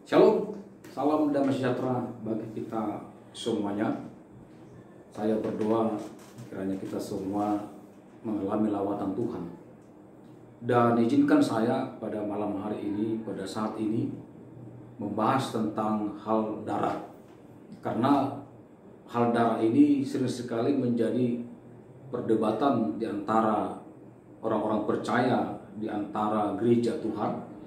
Shalom, salam damai sejahtera bagi kita semuanya. Saya berdoa kiranya kita semua mengalami lawatan Tuhan. Dan izinkan saya pada malam hari ini, pada saat ini, membahas tentang hal darah. Karena hal darah ini sering sekali menjadi perdebatan di antara orang-orang percaya, di antara gereja Tuhan.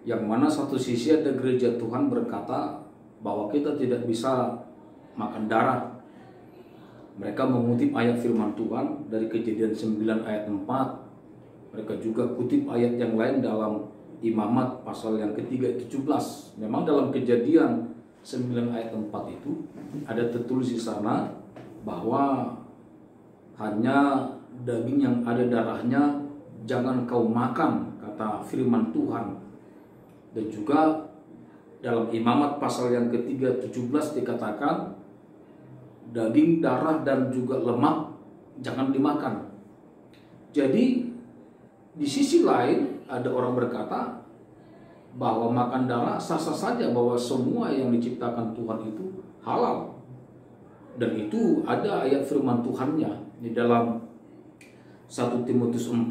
Yang mana satu sisi ada gereja Tuhan berkata bahwa kita tidak bisa makan darah. Mereka mengutip ayat firman Tuhan dari Kejadian 9 ayat 4. Mereka juga kutip ayat yang lain dalam Imamat pasal yang ketiga 17. Memang dalam Kejadian 9 ayat 4 itu ada tertulis di sana bahwa hanya daging yang ada darahnya jangan kau makan, kata firman Tuhan. Dan juga dalam Imamat pasal yang ketiga 17 dikatakan daging, darah, dan juga lemak jangan dimakan. Jadi di sisi lain ada orang berkata bahwa makan darah sah-sah saja, bahwa semua yang diciptakan Tuhan itu halal. Dan itu ada ayat firman Tuhannya di dalam 1 Timotius 4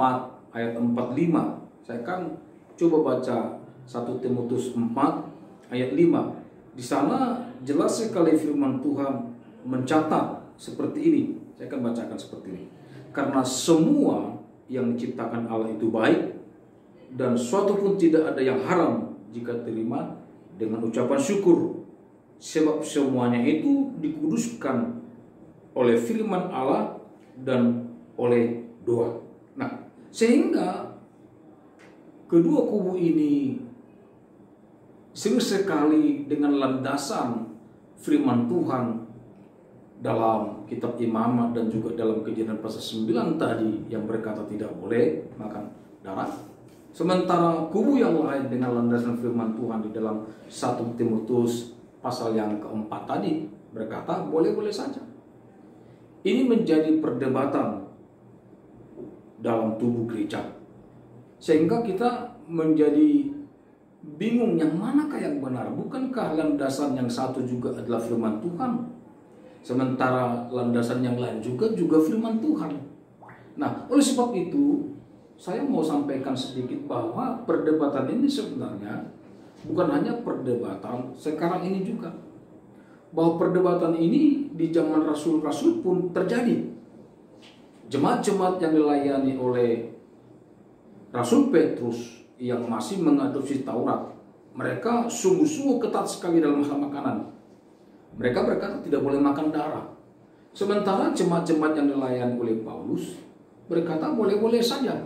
ayat 45. Saya kan coba baca 1 Timotius 4 ayat 5. Di sana jelas sekali firman Tuhan mencatat seperti ini. Saya akan bacakan seperti ini. Karena semua yang diciptakan Allah itu baik, dan suatu pun tidak ada yang haram jika terima dengan ucapan syukur. Sebab semuanya itu dikuduskan oleh firman Allah dan oleh doa. Nah, sehingga kedua kubu ini sering sekali dengan landasan firman Tuhan dalam kitab Imamat dan juga dalam Kejadian pasal 9 tadi yang berkata tidak boleh makan darah. Sementara kubu yang lain dengan landasan firman Tuhan di dalam 1 Timotius pasal yang keempat tadi berkata boleh-boleh saja. Ini menjadi perdebatan dalam tubuh gereja. Sehingga kita menjadi bingung yang manakah yang benar. Bukankah landasan yang satu juga adalah firman Tuhan, sementara landasan yang lain juga firman Tuhan. Nah, oleh sebab itu saya mau sampaikan sedikit bahwa perdebatan ini sebenarnya bukan hanya perdebatan sekarang ini juga, bahwa perdebatan ini di zaman rasul-rasul pun terjadi. Jemaat-jemaat yang dilayani oleh Rasul Petrus yang masih mengadopsi Taurat, mereka sungguh-sungguh ketat sekali dalam hal makanan. Mereka berkata tidak boleh makan darah. Sementara jemaat-jemaat yang dilayani oleh Paulus berkata boleh-boleh saja.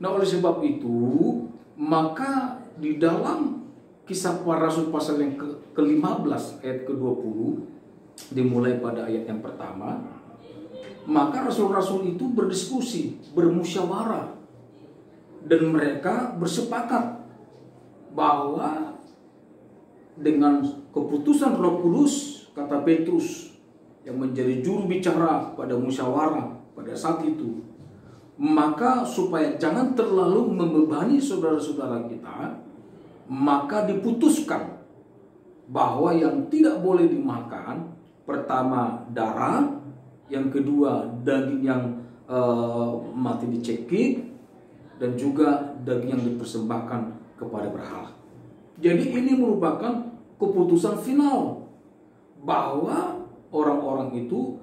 Nah, oleh sebab itu, maka di dalam Kisah Para Rasul pasal yang ke-15 ayat ke-20 dimulai pada ayat yang pertama, maka rasul-rasul itu berdiskusi, bermusyawarah, dan mereka bersepakat bahwa dengan keputusan Roh Kudus, kata Petrus yang menjadi juru bicara pada musyawarah pada saat itu, maka supaya jangan terlalu membebani saudara-saudara kita, maka diputuskan bahwa yang tidak boleh dimakan, pertama darah, yang kedua daging yang mati dicekik, dan juga daging yang dipersembahkan kepada berhala. Jadi ini merupakan keputusan final bahwa orang-orang itu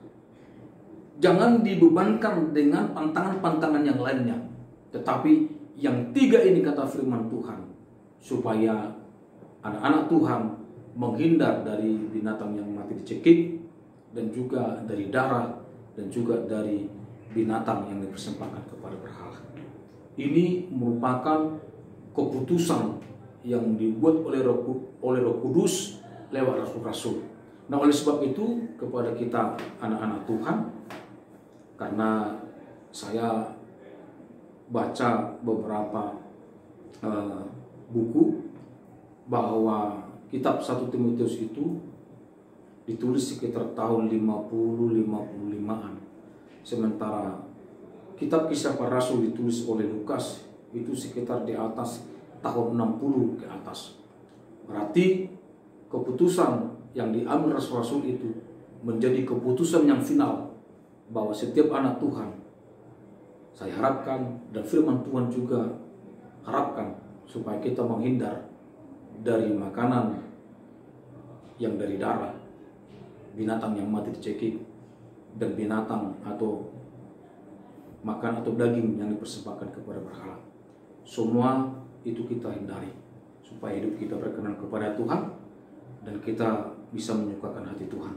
jangan dibebankan dengan pantangan-pantangan yang lainnya, tetapi yang tiga ini kata firman Tuhan, supaya anak-anak Tuhan menghindar dari binatang yang mati dicekik, dan juga dari darah, dan juga dari binatang yang dipersembahkan kepada berhala. Ini merupakan keputusan yang dibuat oleh Roh Kudus lewat rasul-rasul. Nah, oleh sebab itu kepada kita anak-anak Tuhan, karena saya baca beberapa buku bahwa kitab 1 Timotius itu ditulis sekitar tahun 50-55an. Sementara kitab Kisah Para Rasul ditulis oleh Lukas itu sekitar di atas tahun 60 ke atas. Berarti berarti keputusan yang diambil rasul-rasul itu menjadi keputusan yang final, bahwa setiap anak Tuhan, saya harapkan, dan firman Tuhan juga harapkan, supaya kita menghindar dari makanan yang dari darah, binatang yang mati dicekik, dan binatang atau makan atau daging yang dipersembahkan kepada berhala. Semua itu kita hindari, supaya hidup kita berkenan kepada Tuhan dan kita bisa menyukakan hati Tuhan.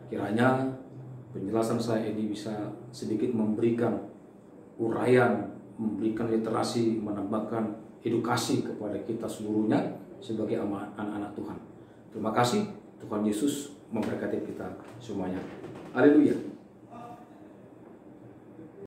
Kiranya penjelasan saya ini bisa sedikit memberikan uraian, memberikan literasi, menambahkan edukasi kepada kita seluruhnya sebagai anak-anak Tuhan. Terima kasih. Tuhan Yesus memberkati kita semuanya. Haleluya.